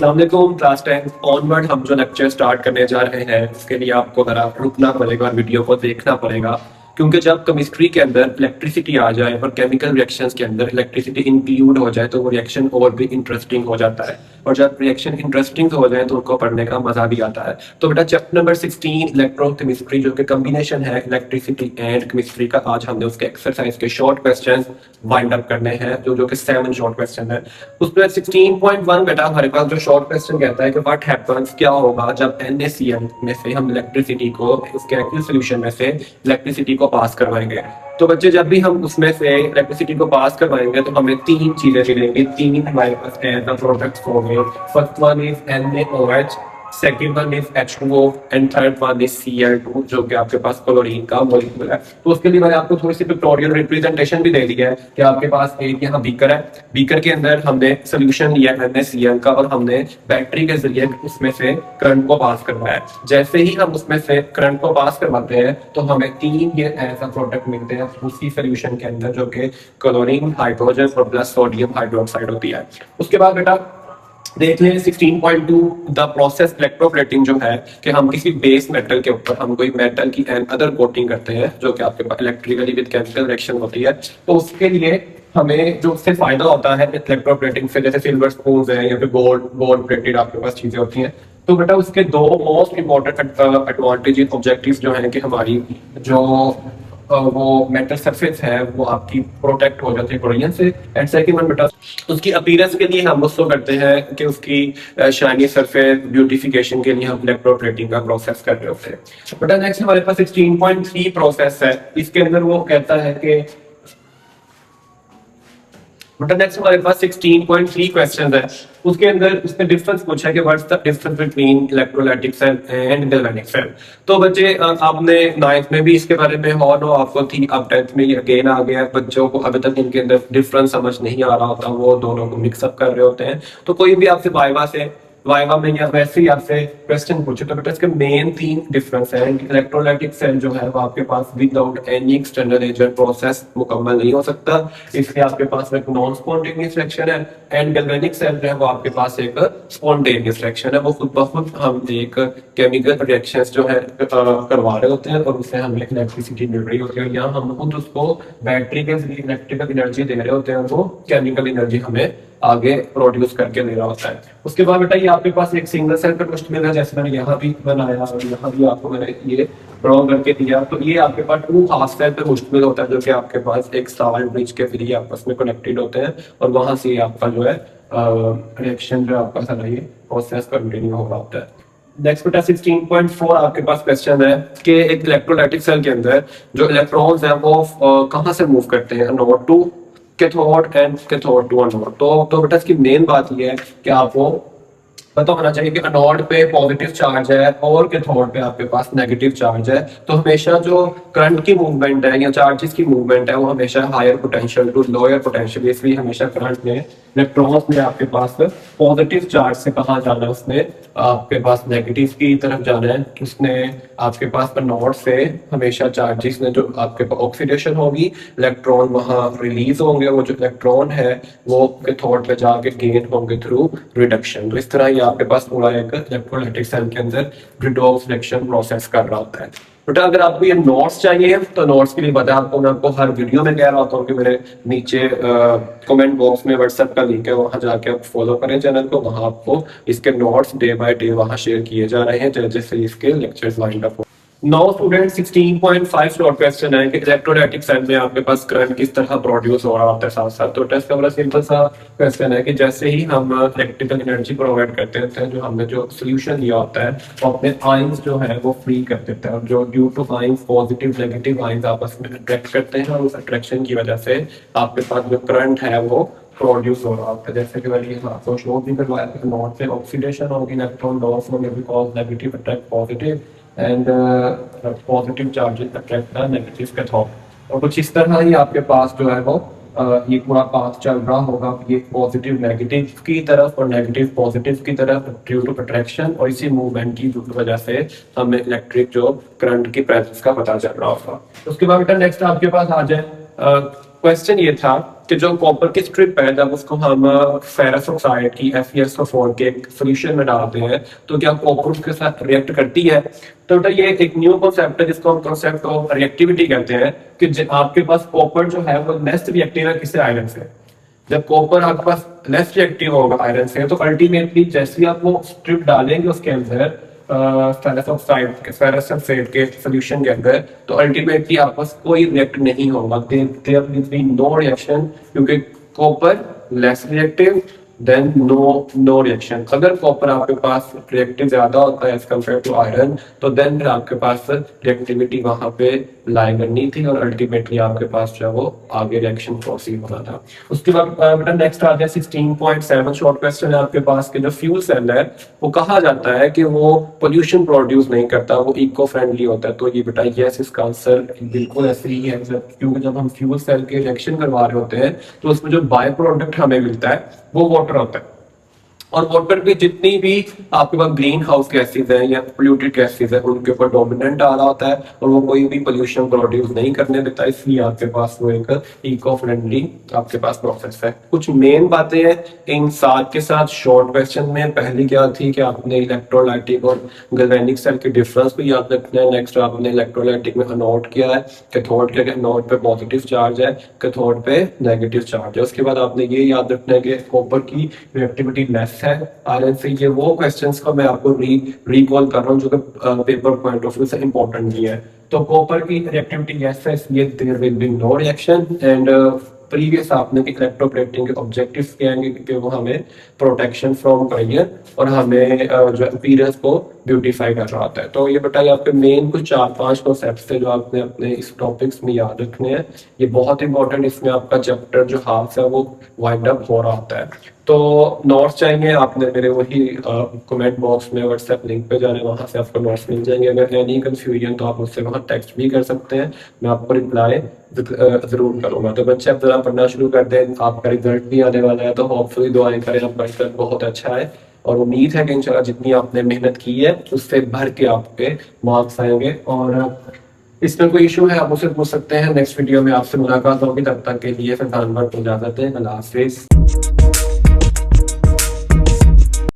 अस्सलाम वालेकुम class 10 onward हम जो लेक्चर स्टार्ट करने जा रहे हैं उसके लिए आपको जरा रुकना पड़ेगा और वीडियो को देखना पड़ेगा क्योंकि जब केमिस्ट्री के अंदर इलेक्ट्रिसिटी आ जाए और केमिकल रिएक्शंस के अंदर इलेक्ट्रिसिटी इंक्लूड हो जाए तो वो रिएक्शन और भी इंटरेस्टिंग हो जाता है और जब रिएक्शन इंटरेस्टिंग हो जाए तो उनको पढ़ने का मजा भी आता है। तो बेटा चैप्टर नंबर 16 इलेक्ट्रोकेमिस्ट्री जो कि कॉम्बिनेशन है इलेक्ट्रिसिटी एंड केमिस्ट्री का, आज हमने उसके एक्सरसाइज के शॉर्ट क्वेश्चंस वाइंड अप करने हैं जो कि 7 शॉर्ट क्वेश्चन है। उसमें 16.1 बेटा हमारे पास जो शॉर्ट क्वेश्चन कहता है कि व्हाट हैपेंस, क्या होगा जब NaCl में से हम इलेक्ट्रिसिटी को उसके एक्वस सॉल्यूशन में से इलेक्ट्रिसिटी को पास करवाएंगे। तो बच्चे जब भी हम उसमें से इलेक्ट्रिसिटी को पास करवाएंगे तो हमें तीन चीजें मिलेंगी, तीन हमारे पास प्रोडक्ट्स होंगे। First one is NaOH, second one is H2O and third one is Cl2 जो कि आपके पास क्लोरीन का मॉलिक्यूल है। तो उसके लिए मैंने आपको थोड़ी सी पिक्टोरियल रिप्रेजेंटेशन भी दे दी है कि आपके पास एक यहाँ बीकर है, बीकर के अंदर हमने सोल्यूशन लिया NaCl का और हमने बैटरी के जरिए उसमें से करंट को पास करवाया है। जैसे ही हम उसमें से करंट को पास करवाते हैं तो हमें तीन ये ऐसा प्रोडक्ट मिलते हैं उसी सोल्यूशन के अंदर जो कि क्लोरीन, हाइड्रोजन और प्लस सोडियम हाइड्रोक्साइड होती है। उसके बाद बेटा देख लें 16.2 द प्रोसेस इलेक्ट्रोप्लेटिंग जो है कि हम किसी बेस मेटल के ऊपर हम कोई मेटल की एंड अदर कोटिंग करते हैं जो कि आपके पास इलेक्ट्रिकली विद केमिकल रिएक्शन होती है। तो उसके लिए हमें जो उससे फायदा होता है इलेक्ट्रोप्लेटिंग से, जैसे सिल्वर स्पून है या फिर गोल्ड प्लेटेड आपके पास चीजें होती हैं। तो बेटा उसके दो मोस्ट इंपॉर्टेंट एडवांटेज ऑब्जेक्टिव्स जो है कि हमारी जो वो मेटल सरफेस है वो आपकी प्रोटेक्ट हो जाती है कोरियन से। एंड सेकंड वन बेटा उसकी अपीयरेंस के लिए हम उसको करते हैं कि उसकी शाइनी सरफेस ब्यूटिफिकेशन के लिए हम इलेक्ट्रोप्लेटिंग का प्रोसेस कर रहे होते हैं। बेटा नेक्स्ट हमारे पास 16.3 प्रोसेस है, इसके अंदर वो कहता है कि नेक्स्ट हमारे पास 16.3 क्वेश्चन है, उसके अंदर उसने डिफरेंस पूछा है कि what's the difference between electrolytic cell and galvanic cell. तो बच्चे आपने 9th में भी इसके बारे में और आपको थी, अब 10th में ये अगेन आ गया। बच्चों को अभी तक इनके अंदर डिफरेंस समझ नहीं आ रहा होता, वो दोनों को मिक्सअप कर रहे होते हैं। तो कोई भी आपसे वाइवा में या वैसे ही आपसे क्वेश्चन पूछे तो बेटा इसके मेन तीन डिफरेंस है। इलेक्ट्रोलाइटिक सेल जो है वो आपके पास without any external agent process मुकम्मल नहीं हो सकता, इसलिए आपके पास एक नॉन स्पॉन्टेनियस रिएक्शन है। एंड गैल्वेनिक सेल जो है वो आपके पास एक स्पॉन्टेनियस रिएक्शन है, वो खुद ब खुद हम एक केमिकल रिएक्शंस जो है करवा रहे होते हैं और उससे हमें इलेक्ट्रिसिटी मिल रही होती है, या हम खुद उसको बैटरी के जरिए इलेक्ट्रिकल एनर्जी दे रहे होते हैं और वो केमिकल एनर्जी हमें आगे प्रोड्यूस करके दे रहा होता है। उसके बाद बेटा ये आपके पास एक सिंगल सेल पर मुश्तमिल है, जैसे मैंने यहाँ भी बनाया और यहाँ भी आपको मैंने ये ड्रॉ करके दिया। तो ये आपके पास 2 हाफ सेल पर मुश्तमिल होता है जो कि आपके पास एक साल्ट ब्रिज के जरिए आपस में कनेक्टेड होते हैं और वहां से आपका जो है रिएक्शन जो आपका सारा ये प्रोसेस कंटिन्यू हो रहा होता है। नेक्स्ट बेटा 16.4 आपके पास क्वेश्चन है कि एक इलेक्ट्रोलाइटिक सेल के अंदर जो इलेक्ट्रॉन्स हैं वो कहाँ से मूव करते हैं, anode to cathode and cathode to anode. तो बेटा इसकी मेन बात ये है कि आपको पता होना चाहिए कि एनोड पे पॉजिटिव चार्ज है और कैथोड पे आपके पास नेगेटिव चार्ज है। तो हमेशा जो करंट की मूवमेंट है या चार्जेस की मूवमेंट है वो हमेशा higher potential to lower potential, इसलिए हमेशा करंट में इलेक्ट्रॉन्स में आपके पास पॉजिटिव चार्ज से कहाँ जाना है, उसने आपके पास नेगेटिव की तरफ जाना है। उसने आपके पास एनोड से हमेशा चार्जेस ने जो आपके पास ऑक्सीडेशन होगी, इलेक्ट्रॉन वहां रिलीज होंगे, वो जो इलेक्ट्रॉन है वो कैथोड पे जाके गेन होंगे थ्रू रिडक्शन। तो इस तरह ये आपके पास पूरा एक इलेक्ट्रोलाइटिक सेल के अंदर रिडॉक्स रिएक्शन प्रोसेस कर रहा होता है। बेटा अगर आपको ये नोट्स चाहिए तो नोट्स के लिए बता आपको मैं आपको हर वीडियो में कह रहा होता हूँ कि मेरे नीचे कमेंट बॉक्स में व्हाट्सएप का लिंक है, वहां जाके आप फॉलो करें चैनल को, वहां आपको इसके नोट्स डे बाय डे वहां शेयर किए जा रहे हैं जैसे इसके lectures lined up. Now student 16.5 short question है कि इलेक्ट्रोलाइटिक सेल में आपके पास करंट किस तरह प्रोड्यूस हो रहा होता है साथ साथ। तो टेस्ट का बड़ा सिंपल सा क्वेश्चन है कि जैसे ही हम इलेक्ट्रिकल एनर्जी प्रोवाइड करते हैं जो हमने जो सोल्यूशन लिया होता है वो अपने आयंस जो है वो फ्री कर देता है और जो due to ions positive negative ions आपस में अट्रैक्ट करते हैं और उस अट्रैक्शन की वजह से आपके पास जो करंट है वो प्रोड्यूस हो रहा होता है। जैसे कि मैंने आपको शो भी करवाया कि नोड पे ऑक्सीडेशन होगी, इलेक्ट्रॉन लॉस होंगे because negative attract positive and positive charges attract the negative cathode. और कुछ इस तरह ही आपके पास जो है वो ये पूरा पाथ चल रहा होगा, ये पॉजिटिव नेगेटिव की तरफ और नेगेटिव पॉजिटिव की तरफ ड्यू टू अट्रैक्शन, और इसी मूवमेंट की वजह से हमें इलेक्ट्रिक जो करंट की प्रेजेंस का पता चल रहा होगा। उसके बाद बेटा नेक्स्ट आपके पास आ जाए क्वेश्चन ये था कि जो कॉपर की स्ट्रिप है जब उसको हम फेरस ऑक्साइड की FeSO4 के सोल्यूशन में डालते हैं तो क्या कॉपर उसके साथ रिएक्ट करती है। तो बेटा ये एक न्यू कॉन्सेप्ट है जिसको हम कॉन्सेप्ट ऑफ रिएक्टिविटी कहते हैं कि आपके पास कॉपर जो है वो लेस रिएक्टिव है किसी आयरन से। जब कॉपर आपके पास लेस रिएक्टिव होगा आयरन से तो अल्टीमेटली जैसे ही आप वो स्ट्रिप डालेंगे उसके अंदर फेरस ऑक्साइड के फेरस सल्फेट के सोल्यूशन के अंदर तो अल्टीमेटली आपके पास कोई रिएक्ट नहीं होगा। There will be no reaction क्योंकि copper less reactive then no reaction. अगर कॉपर आपके पास रिएक्टिव ज्यादा होता है एज कम्पेयर टू आयरन तो देन फिर आपके पास रिएक्टिविटी वहां पे लाई करनी थी और अल्टीमेटली आपके पास जो है वो आगे रिएक्शन प्रोसीड होना था। उसके बाद बेटा नेक्स्ट आ गया 16.7 शॉर्ट क्वेश्चन है आपके पास कि जो फ्यूल सेल है वो कहा जाता है कि वो पोल्यूशन प्रोड्यूस नहीं करता, वो इको फ्रेंडली होता है। तो ये बेटा यस, इसका आंसर बिल्कुल ऐसे ही है क्योंकि जब हम फ्यूल सेल के रिएक्शन करवा रहे होते हैं तो उसमें जो बाय प्रोडक्ट हमें मिलता है वो वाटर होता है और वाटर की जितनी भी आपके पास ग्रीन हाउस गैसेज हैं या पोल्यूटेड गैसेज हैं उनके ऊपर डोमिनेंट आ रहा होता है और वो कोई भी पोल्यूशन प्रोड्यूस नहीं करने देता, इसलिए आपके पास वो एक इको फ्रेंडली आपके पास प्रोसेस है। कुछ मेन बातें हैं इन साथ के साथ शॉर्ट क्वेश्चन में। पहली क्या थी कि आपने इलेक्ट्रोलाइटिक और गैल्वेनिक सेल के डिफरेंस को याद रखना है। नेक्स्ट आपने इलेक्ट्रोलाइटिक में एनोड किया है, कैथोड क्या है, एनोड पे पॉजिटिव चार्ज है, कैथोड पे नेगेटिव चार्ज है। उसके बाद आपने ये याद रखना है कि कॉपर की रिएक्टिविटी लेस है आयरन से। ये वो क्वेश्चंस को मैं आपको रिकॉल कर रहा हूँ जो कि पेपर पॉइंट ऑफ व्यू से इंपॉर्टेंट नहीं है। तो कॉपर की रिएक्टिविटी लेस है इसलिए there will be no reaction and previous आपने इलेक्ट्रोप्लेटिंग के ऑब्जेक्टिव्स क्या हैं कि वो हमें प्रोटेक्शन फ्रॉम करियर और हमें जो अपीयरेंस को ब्यूटीफाई कर रहा होता है। तो ये बताइए आपके मेन कुछ 4-5 कॉन्सेप्ट्स थे जो आपने अपने इस टॉपिक्स में याद रखने हैं। ये बहुत इंपॉर्टेंट, इसमें आपका चैप्टर जो हाफ है वो वाइंड अप हो रहा होता है। तो नोट्स चाहिए आपने मेरे वही कमेंट बॉक्स में व्हाट्सएप लिंक पे जाने, वहां से आपको नोट्स मिल जाएंगे। अगर एनी कंफ्यूजन तो आप मुझसे वहां टेक्स्ट भी कर सकते हैं, मैं आपको रिप्लाई जरूर करूंगा। तो बच्चे अब जरा पढ़ना शुरू कर दें, आपका रिजल्ट भी आने वाला है तो होपफुली दुआएं करें आपका रिजल्ट बहुत अच्छा है और उम्मीद है कि इंशाल्लाह जितनी आपने मेहनत की है उससे भर के आपके मार्क्स आएंगे। और इसमें कोई इशू है आप मुझसे पूछ सकते हैं। नेक्स्ट वीडियो में आपसे मुलाकात होगी, तब तक के लिए फिर धन्यवाद, इजाजत है, अल्लाह हाफिज।